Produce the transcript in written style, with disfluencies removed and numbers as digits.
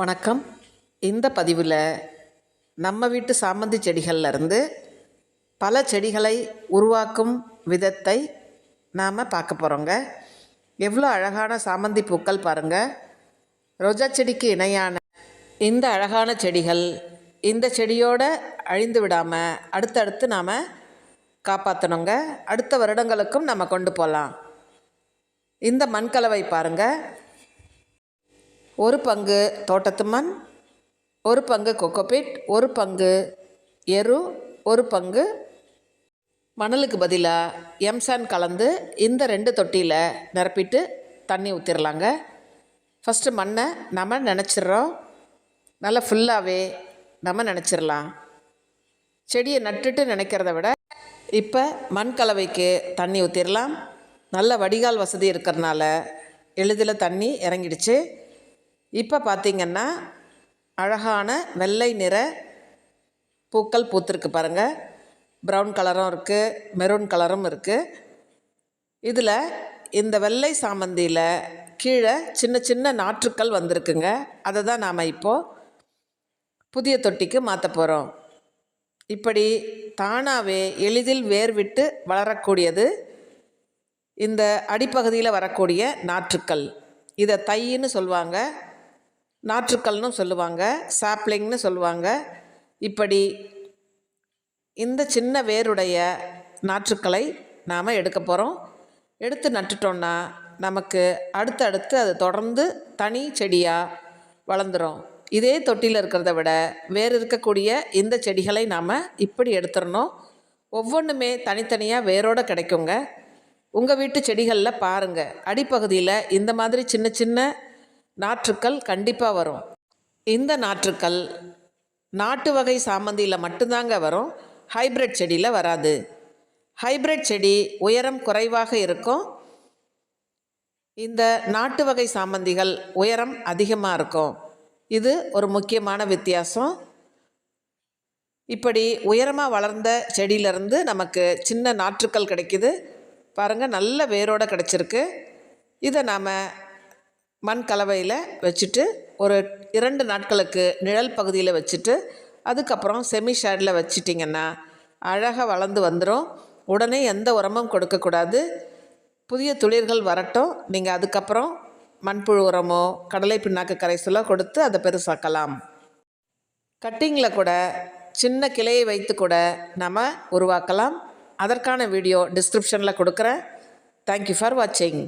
வணக்கம். இந்த பதிவில் நம்ம வீட்டு சாமந்தி செடிகள்ல இருந்து பல செடிகளை உருவாக்கும் விதத்தை நாம் பார்க்க போகிறோங்க. எவ்வளோ அழகான சாமந்தி பூக்கள் பாருங்கள். ரோஜா செடிக்கு இணையான இந்த அழகான செடிகள் இந்த செடியோடு அழிந்து விடாமல் அடுத்தடுத்து நாம் காப்பாற்றணுங்க. அடுத்த வருடங்களுக்கும் நம்ம கொண்டு போகலாம். இந்த மண்கலவை பாருங்கள். ஒரு பங்கு தோட்டத்து மண், ஒரு பங்கு கொக்கோபிட், ஒரு பங்கு எரு, ஒரு பங்கு மணலுக்கு பதிலாக எம்சான் கலந்து இந்த 2 தொட்டியில் நிரப்பிட்டு தண்ணி ஊற்றிடலாங்க. ஃபஸ்ட்டு மண்ணை நம்ம நினச்சிட்றோம். நல்லா ஃபுல்லாகவே நம்ம நினச்சிடலாம். செடியை நட்டுட்டு நினைக்கிறத விட இப்போ மண் கலவைக்கு தண்ணி ஊற்றிடலாம். நல்ல வடிகால் வசதி இருக்கிறதுனால எளிதில் தண்ணி இறங்கிடுச்சு. இப்போ பார்த்திங்கன்னா அழகான வெள்ளை நிற பூக்கள் பூத்திருக்கு பாருங்கள். ப்ரௌன் கலரும் இருக்குது, மெரூன் கலரும் இருக்குது. இதில் இந்த வெள்ளை சாமந்தியில் கீழே சின்ன சின்ன நாற்றுக்கள் வந்திருக்குங்க. அதை தான் நாம் இப்போது புதிய தொட்டிக்கு மாற்ற போகிறோம். இப்படி தானாகவே எளிதில் வேர் விட்டு வளரக்கூடியது இந்த அடிப்பகுதியில் வரக்கூடிய நாற்றுக்கள். இதை தைன்னு சொல்லுவாங்க, நாற்றுக்கள்னு சொல்லுவாங்க, சாப்ளிங்னு சொல்லுவாங்க. இப்படி இந்த சின்ன வேருடைய நாற்றுக்களை நாம் எடுக்க போகிறோம். எடுத்து நட்டுட்டோன்னா நமக்கு அடுத்தடுத்து அது தொடர்ந்து தனி செடியாக வளர்ந்துடும். இதே தொட்டியில் இருக்கிறத விட வேறு இருக்கக்கூடிய இந்த செடிகளை நாம் இப்படி எடுத்துடணும். ஒவ்வொன்றுமே தனித்தனியாக வேரோடு கிடைக்குங்க. உங்கள் வீட்டு செடிகளில் பாருங்கள், அடிப்பகுதியில் இந்த மாதிரி சின்ன சின்ன நாற்றுக்கள் கண்டிப்பாக வரும். இந்த நாற்றுக்கள் நாட்டு வகை சாமந்தியில் மட்டும்தாங்க வரும், ஹைப்ரிட் செடியில் வராது. ஹைப்ரிட் செடி உயரம் குறைவாக இருக்கும். இந்த நாட்டு வகை சாமந்திகள் உயரம் அதிகமாக இருக்கும். இது ஒரு முக்கியமான வித்தியாசம். இப்படி உயரமாக வளர்ந்த செடியிலேருந்து நமக்கு சின்ன நாற்றுக்கள் கிடைக்கிது பாருங்கள். நல்ல வேரோடு கிடச்சிருக்கு. இதை நாம் மண் கலவையில் வச்சுட்டு ஒரு 2 நாட்களுக்கு நிழல் பகுதியில் வச்சுட்டு அதுக்கப்புறம் செமி ஷேடில் வச்சிட்டிங்கன்னா அழகாக வளர்ந்து வந்துடும். உடனே எந்த உரமும் கொடுக்கக்கூடாது. புதிய துளிர்கள் வரட்டும். நீங்கள் அதுக்கப்புறம் மண்புழு உரமோ கடலை பிண்ணாக்கு கரைசலோ கொடுத்து அதை பெருசாக்கலாம். கட்டிங்கில் கூட சின்ன கிளையை வைத்து கூட நம்ம உருவாக்கலாம். அதற்கான வீடியோ டிஸ்கிரிப்ஷனில் கொடுக்குறேன். தேங்க்யூ ஃபார் வாட்சிங்.